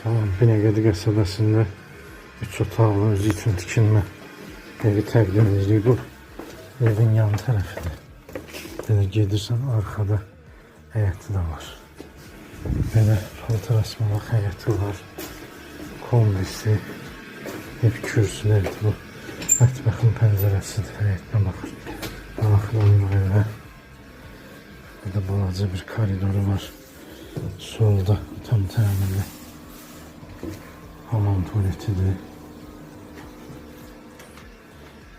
Binəqədi qəsəbəsində 3 otaqlı özü üçün tikilmə evi təqdim edirik. Bu evin yan tərəfidir. Belə gedirsən arxada həyəti də var. Belə paltar asmalıq həyəti var. Kombisi, ev kürsülərdir bu. Mətbəxin pəncərəsidir, həyətinə baxır. Daxil evə. Burada balaca bir koridoru var. Solda tam təmirli hamam tualetidir.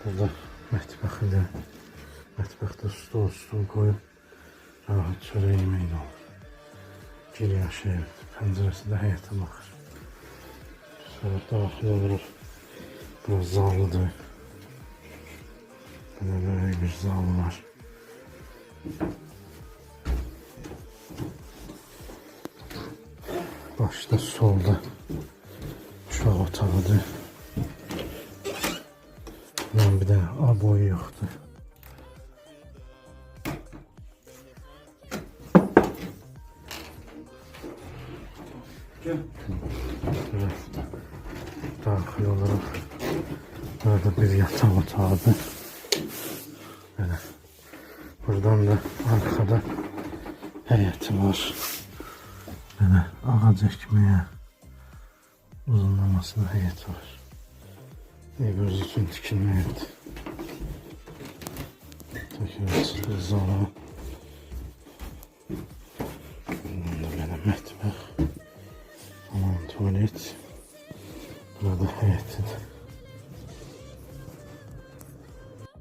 Burada mətbəxidir. Mətbəxdə stol qoyub rahat çörək yemək də olur. Geri yaşı evdir. Pəncərəsi də həyətə baxır. Sonra daxil oluruq. Burası zalıdır. Böyle bir zalı var. Başta solda uşaq otağıdır. Bir de aboyu yoktu. Evet. Daxil olarak burada bir yatak otağıdır. Böyle. Buradan da arkada həyəti var. Böyle ağac ekmeye uzunlamasına həyət var. Ev özü üçün tikilməyədir. Tekrar zalı.